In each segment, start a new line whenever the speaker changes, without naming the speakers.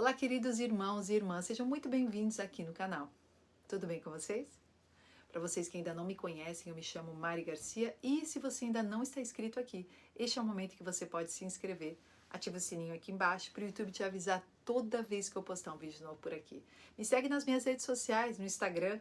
Olá, queridos irmãos e irmãs, sejam muito bem-vindos aqui no canal. Tudo bem com vocês? Para vocês que ainda não me conhecem, eu me chamo Mari Garcia e se você ainda não está inscrito aqui, este é o momento que você pode se inscrever. Ativa o sininho aqui embaixo para o YouTube te avisar toda vez que eu postar um vídeo novo por aqui. Me segue nas minhas redes sociais, no Instagram,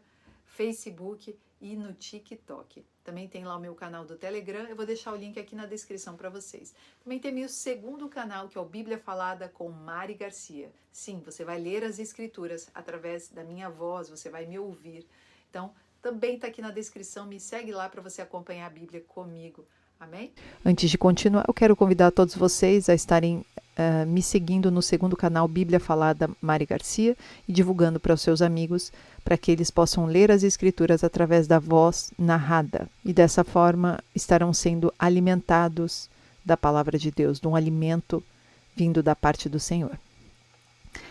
Facebook e no TikTok. Também tem lá o meu canal do Telegram, eu vou deixar o link aqui na descrição para vocês. Também tem meu segundo canal, que é o Bíblia Falada com Mari Garcia. Sim, você vai ler as escrituras através da minha voz, você vai me ouvir. Então, também está aqui na descrição, me segue lá para você acompanhar a Bíblia comigo. Amém? Antes de continuar, eu quero convidar todos vocês a estarem me seguindo no segundo canal Bíblia Falada Mari Garcia e divulgando para os seus amigos para que eles possam ler as escrituras através da voz narrada e dessa forma estarão sendo alimentados da palavra de Deus, de um alimento vindo da parte do Senhor.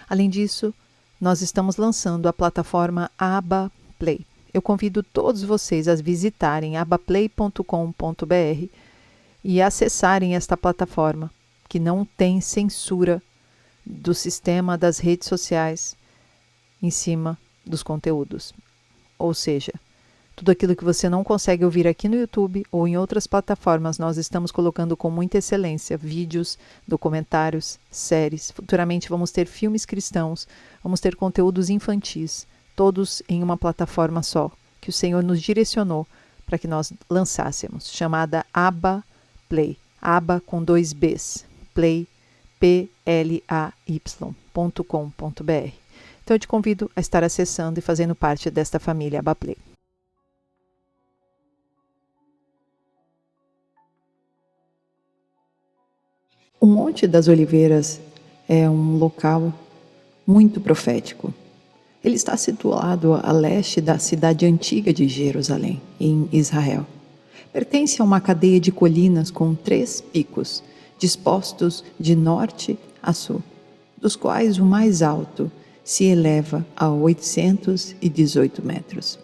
Além disso, nós estamos lançando a plataforma Abba Play. Eu convido todos vocês a visitarem abaplay.com.br e acessarem esta plataforma, que não tem censura do sistema das redes sociais em cima dos conteúdos. Ou seja, tudo aquilo que você não consegue ouvir aqui no YouTube ou em outras plataformas, nós estamos colocando com muita excelência vídeos, documentários, séries. Futuramente vamos ter filmes cristãos, vamos ter conteúdos infantis, todos em uma plataforma só, que o Senhor nos direcionou para que nós lançássemos, chamada Abba Play. Abba com 2 Bs. Play, play.com.br. Então eu te convido a estar acessando e fazendo parte desta família Abba Play. O Monte das Oliveiras é um local muito profético. Ele está situado a leste da cidade antiga de Jerusalém, em Israel. Pertence a uma cadeia de colinas com 3 picos, dispostos de norte a sul, dos quais o mais alto se eleva a 818 metros.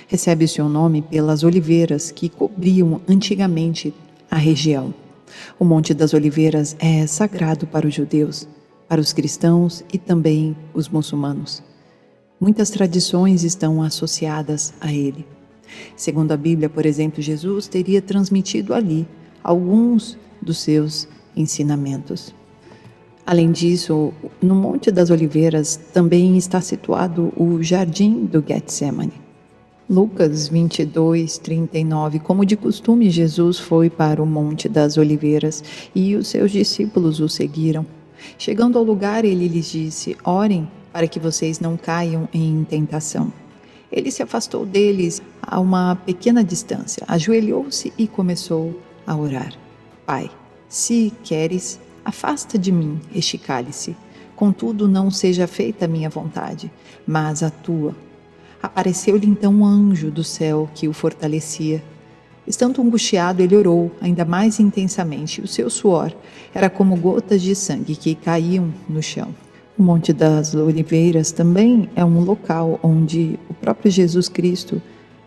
Recebe seu nome pelas oliveiras que cobriam antigamente a região. O Monte das Oliveiras é sagrado para os judeus, para os cristãos e também os muçulmanos. Muitas tradições estão associadas a ele. Segundo a Bíblia, por exemplo, Jesus teria transmitido ali alguns dos seus ensinamentos. Além disso, no Monte das Oliveiras também está situado o Jardim do Getsemane. Lucas 22:39. Como de costume, Jesus foi para o Monte das Oliveiras e os seus discípulos o seguiram. Chegando ao lugar, ele lhes disse: orem para que vocês não caiam em tentação. Ele se afastou deles a uma pequena distância, ajoelhou-se e começou a orar. Pai, se queres, afasta de mim este cálice. Contudo, não seja feita a minha vontade, mas a tua. Apareceu-lhe então um anjo do céu que o fortalecia. Estando angustiado, ele orou ainda mais intensamente. O seu suor era como gotas de sangue que caíam no chão. O Monte das Oliveiras também é um local onde o próprio Jesus Cristo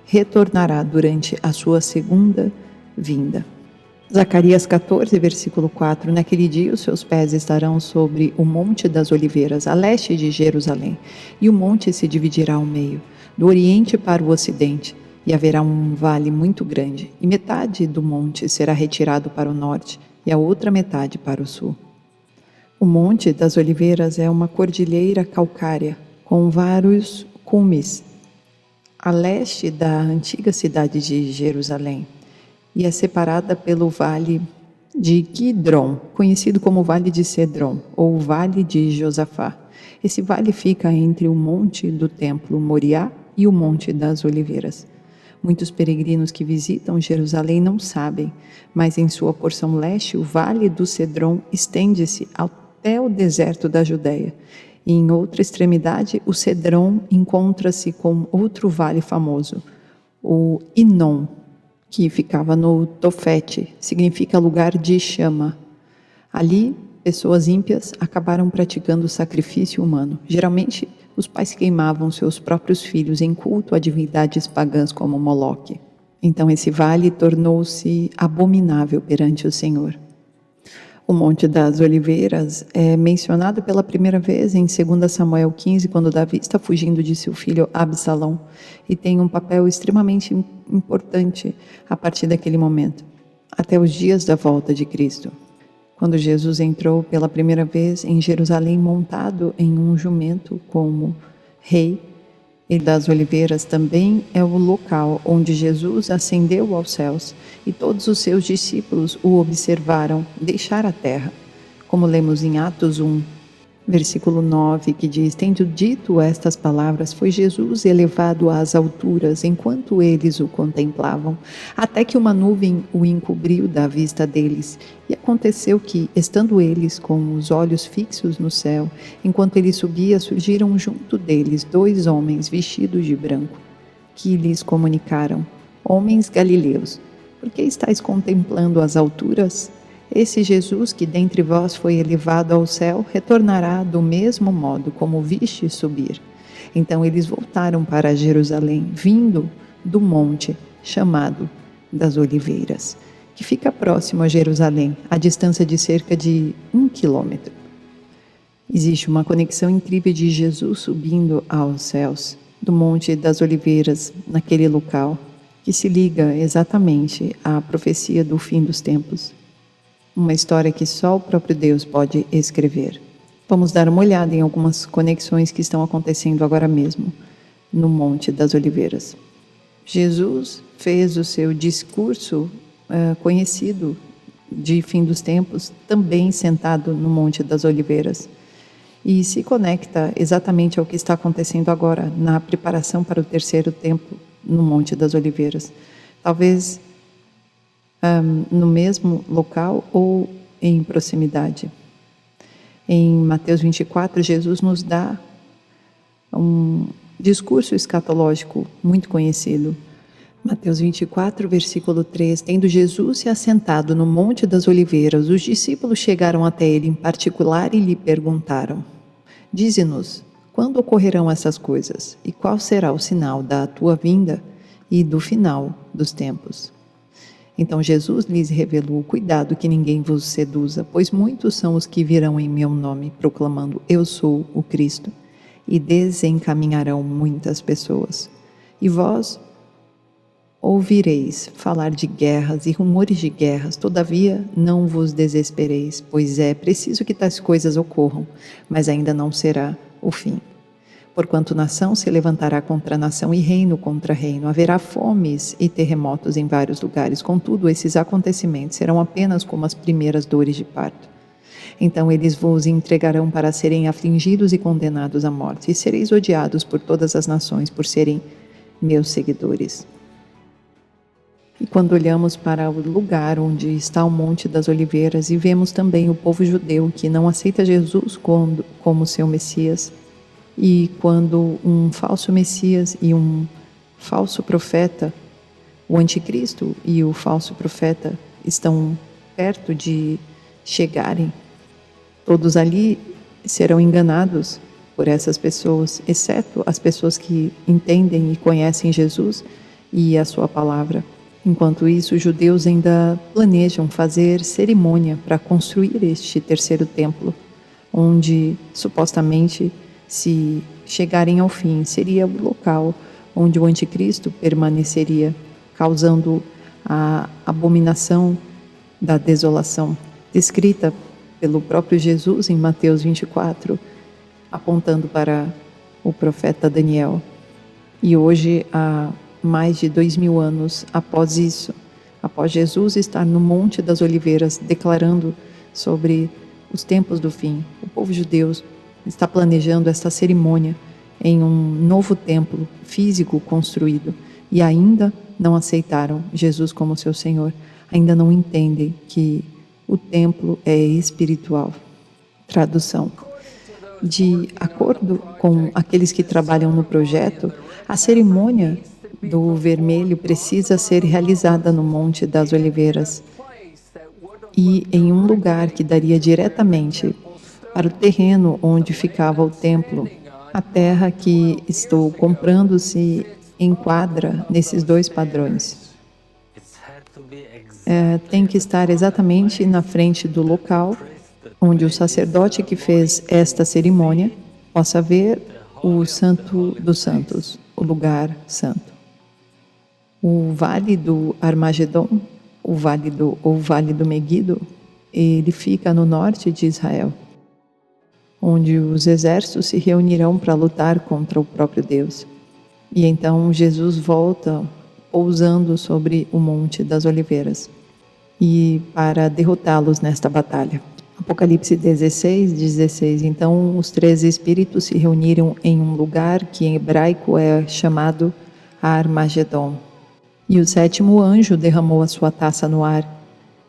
retornará durante a sua segunda vinda. Zacarias 14, versículo 4. Naquele dia os seus pés estarão sobre o Monte das Oliveiras, a leste de Jerusalém, e o monte se dividirá ao meio, do oriente para o ocidente, e haverá um vale muito grande, e metade do monte será retirado para o norte, e a outra metade para o sul. O Monte das Oliveiras é uma cordilheira calcária, com vários cumes, a leste da antiga cidade de Jerusalém, e é separada pelo Vale de Quidron, conhecido como Vale de Cedron, ou Vale de Josafá. Esse vale fica entre o Monte do Templo Moriá e o Monte das Oliveiras. Muitos peregrinos que visitam Jerusalém não sabem, mas em sua porção leste, o Vale do Cedron estende-se até o deserto da Judéia. E em outra extremidade, o Cedron encontra-se com outro vale famoso, o Inom, que ficava no Tofete, significa lugar de chama. Ali, pessoas ímpias acabaram praticando o sacrifício humano. Geralmente, os pais queimavam seus próprios filhos em culto a divindades pagãs como Moloque. Então esse vale tornou-se abominável perante o Senhor. O Monte das Oliveiras é mencionado pela primeira vez em 2 Samuel 15, quando Davi está fugindo de seu filho Absalão, e tem um papel extremamente importante a partir daquele momento, até os dias da volta de Cristo. Quando Jesus entrou pela primeira vez em Jerusalém montado em um jumento como rei, e das Oliveiras também é o local onde Jesus ascendeu aos céus e todos os seus discípulos o observaram deixar a terra, como lemos em Atos 1, versículo 9, que diz: tendo dito estas palavras, foi Jesus elevado às alturas enquanto eles o contemplavam, até que uma nuvem o encobriu da vista deles. E aconteceu que, estando eles com os olhos fixos no céu, enquanto ele subia, surgiram junto deles 2 homens vestidos de branco, que lhes comunicaram: homens galileus, por que estáis contemplando as alturas? Esse Jesus que dentre vós foi elevado ao céu, retornará do mesmo modo como viste subir. Então eles voltaram para Jerusalém, vindo do monte chamado das Oliveiras, que fica próximo a Jerusalém, a distância de cerca de 1 quilômetro. Existe uma conexão incrível de Jesus subindo aos céus, do Monte das Oliveiras, naquele local, que se liga exatamente à profecia do fim dos tempos. Uma história que só o próprio Deus pode escrever. Vamos dar uma olhada em algumas conexões que estão acontecendo agora mesmo no Monte das Oliveiras. Jesus fez o seu discurso conhecido de fim dos tempos também sentado no Monte das Oliveiras e se conecta exatamente ao que está acontecendo agora na preparação para o terceiro templo no Monte das Oliveiras. Talvez no mesmo local ou em proximidade. Em Mateus 24, Jesus nos dá um discurso escatológico muito conhecido. Mateus 24, versículo 3, tendo Jesus se assentado no Monte das Oliveiras, os discípulos chegaram até ele em particular e lhe perguntaram: dize-nos, quando ocorrerão essas coisas? E qual será o sinal da tua vinda e do final dos tempos? Então Jesus lhes revelou: cuidado que ninguém vos seduza, pois muitos são os que virão em meu nome, proclamando: eu sou o Cristo, e desencaminharão muitas pessoas. E vós ouvireis falar de guerras e rumores de guerras, todavia não vos desespereis, pois é preciso que tais coisas ocorram, mas ainda não será o fim. Porquanto nação se levantará contra nação e reino contra reino, haverá fomes e terremotos em vários lugares. Contudo, esses acontecimentos serão apenas como as primeiras dores de parto. Então eles vos entregarão para serem afligidos e condenados à morte, e sereis odiados por todas as nações por serem meus seguidores. E quando olhamos para o lugar onde está o Monte das Oliveiras e vemos também o povo judeu que não aceita Jesus como seu Messias, e quando um falso Messias e um falso profeta, o anticristo e o falso profeta estão perto de chegarem, todos ali serão enganados por essas pessoas, exceto as pessoas que entendem e conhecem Jesus e a sua palavra. Enquanto isso, os judeus ainda planejam fazer cerimônia para construir este terceiro templo, onde supostamente, se chegarem ao fim, seria o local onde o anticristo permaneceria, causando a abominação da desolação, descrita pelo próprio Jesus em Mateus 24, apontando para o profeta Daniel. E hoje, há mais de 2000 anos após isso, após Jesus estar no Monte das Oliveiras declarando sobre os tempos do fim, o povo judeu está planejando esta cerimônia em um novo templo físico construído e ainda não aceitaram Jesus como seu Senhor, ainda não entendem que o templo é espiritual. Tradução: de acordo com aqueles que trabalham no projeto, a cerimônia do vermelho precisa ser realizada no Monte das Oliveiras e em um lugar que daria diretamente para o terreno onde ficava o templo. A terra que estou comprando se enquadra nesses 2 padrões. tem que estar exatamente na frente do local onde o sacerdote que fez esta cerimônia possa ver o Santo dos Santos, o lugar santo. O Vale do Armagedon, o Vale do Meguido, ele fica no norte de Israel, onde os exércitos se reunirão para lutar contra o próprio Deus. E então Jesus volta pousando sobre o Monte das Oliveiras e para derrotá-los nesta batalha. Apocalipse 16. Então os 3 espíritos se reuniram em um lugar que em hebraico é chamado Armagedon. E o 7º anjo derramou a sua taça no ar,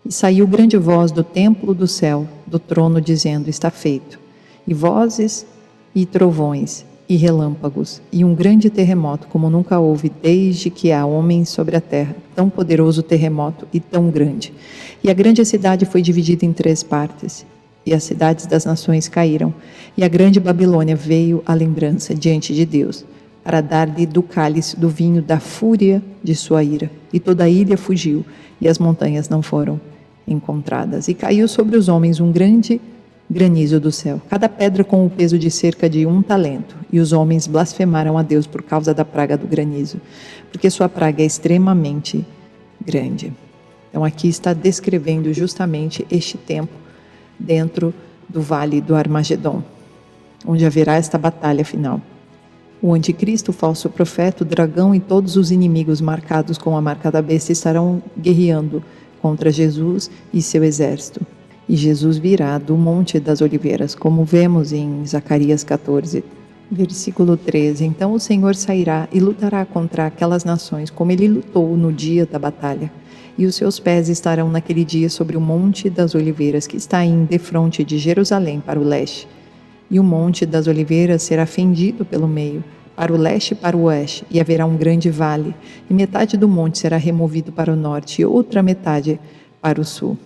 e saiu grande voz do templo do céu, do trono, dizendo: está feito. E vozes e trovões e relâmpagos, e um grande terremoto como nunca houve desde que há homens sobre a terra, tão poderoso terremoto e tão grande. E a grande cidade foi dividida em 3 partes, e as cidades das nações caíram, e a grande Babilônia veio à lembrança diante de Deus, para dar-lhe do cálice do vinho da fúria de sua ira. E toda a ilha fugiu, e as montanhas não foram encontradas. E caiu sobre os homens um grande granizo do céu, cada pedra com o peso de cerca de 1 talento. E os homens blasfemaram a Deus por causa da praga do granizo, porque sua praga é extremamente grande. Então aqui está descrevendo justamente este tempo dentro do Vale do Armagedon, onde haverá esta batalha final. O anticristo, o falso profeta, o dragão e todos os inimigos marcados com a marca da besta estarão guerreando contra Jesus e seu exército. E Jesus virá do Monte das Oliveiras, como vemos em Zacarias 14, versículo 13. Então o Senhor sairá e lutará contra aquelas nações, como ele lutou no dia da batalha. E os seus pés estarão naquele dia sobre o Monte das Oliveiras, que está em defronte de Jerusalém para o leste. E o Monte das Oliveiras será fendido pelo meio, para o leste e para o oeste, e haverá um grande vale, e metade do monte será removido para o norte, e outra metade para o sul,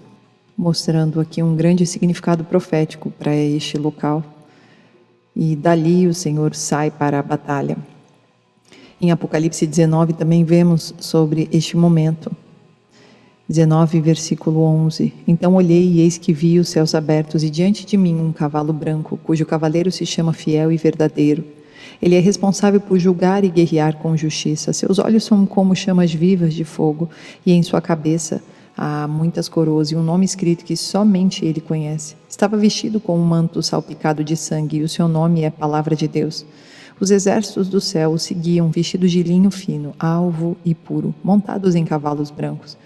mostrando aqui um grande significado profético para este local. E dali o Senhor sai para a batalha. Em Apocalipse 19 também vemos sobre este momento. 19, versículo 11. Então olhei e eis que vi os céus abertos e diante de mim um cavalo branco, cujo cavaleiro se chama Fiel e Verdadeiro. Ele é responsável por julgar e guerrear com justiça. Seus olhos são como chamas vivas de fogo e em sua cabeça há muitas coroas e um nome escrito que somente ele conhece. Estava vestido com um manto salpicado de sangue e o seu nome é Palavra de Deus. Os exércitos do céu o seguiam vestidos de linho fino, alvo e puro, montados em cavalos brancos.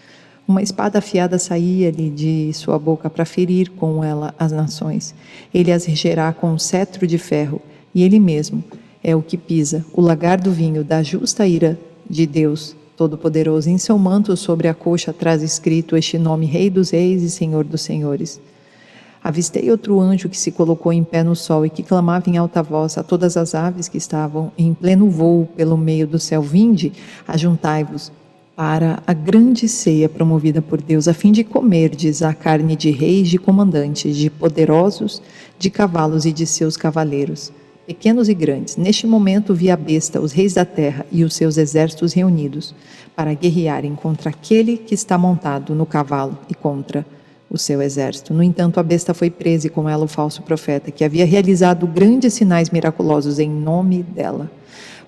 Uma espada afiada saía-lhe de sua boca para ferir com ela as nações. Ele as regerá com um cetro de ferro, e ele mesmo é o que pisa, o lagar do vinho da justa ira de Deus Todo-Poderoso. Em seu manto, sobre a coxa, traz escrito este nome: Rei dos Reis e Senhor dos Senhores. Avistei outro anjo que se colocou em pé no sol e que clamava em alta voz a todas as aves que estavam em pleno voo pelo meio do céu: Vinde, ajuntai-vos para a grande ceia promovida por Deus, a fim de comerdes a carne de reis, de comandantes, de poderosos, de cavalos e de seus cavaleiros, pequenos e grandes. Neste momento vi a besta, os reis da terra e os seus exércitos reunidos, para guerrearem contra aquele que está montado no cavalo e contra o seu exército. No entanto, a besta foi presa e com ela o falso profeta, que havia realizado grandes sinais miraculosos em nome dela,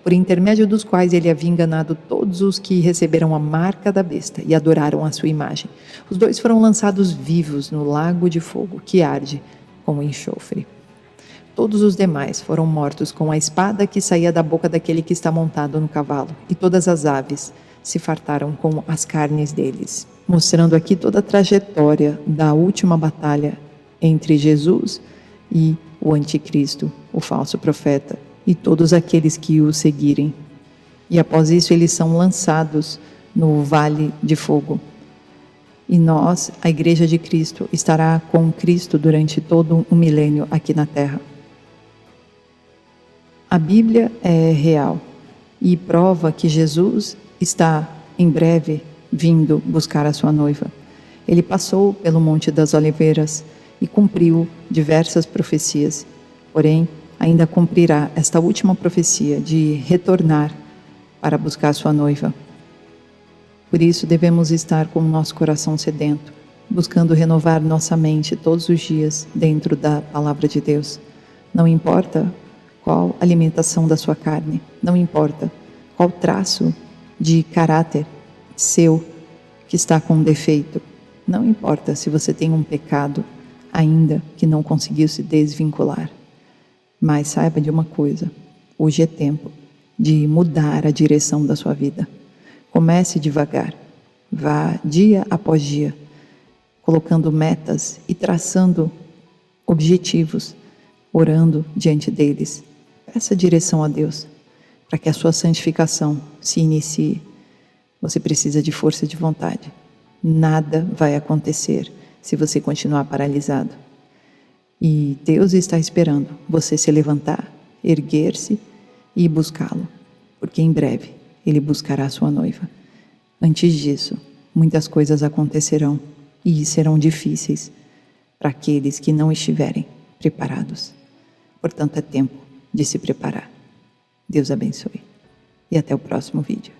por intermédio dos quais ele havia enganado todos os que receberam a marca da besta e adoraram a sua imagem. Os 2 foram lançados vivos no lago de fogo, que arde como enxofre. Todos os demais foram mortos com a espada que saía da boca daquele que está montado no cavalo, e todas as aves se fartaram com as carnes deles. Mostrando aqui toda a trajetória da última batalha entre Jesus e o anticristo, o falso profeta, e todos aqueles que o seguirem. E após isso eles são lançados no vale de fogo. E nós, a Igreja de Cristo, estará com Cristo durante todo um milênio aqui na Terra. A Bíblia é real e prova que Jesus está em breve vindo buscar a sua noiva. Ele passou pelo Monte das Oliveiras e cumpriu diversas profecias, porém ainda cumprirá esta última profecia de retornar para buscar sua noiva. Por isso devemos estar com o nosso coração sedento, buscando renovar nossa mente todos os dias dentro da Palavra de Deus. Não importa qual alimentação da sua carne, não importa qual traço de caráter seu que está com defeito, não importa se você tem um pecado ainda que não conseguiu se desvincular. Mas saiba de uma coisa, hoje é tempo de mudar a direção da sua vida. Comece devagar, vá dia após dia, colocando metas e traçando objetivos, orando diante deles. Peça direção a Deus, para que a sua santificação se inicie. Você precisa de força de vontade. Nada vai acontecer se você continuar paralisado. E Deus está esperando você se levantar, erguer-se e buscá-lo, porque em breve Ele buscará a sua noiva. Antes disso, muitas coisas acontecerão e serão difíceis para aqueles que não estiverem preparados. Portanto, é tempo de se preparar. Deus abençoe. E até o próximo vídeo.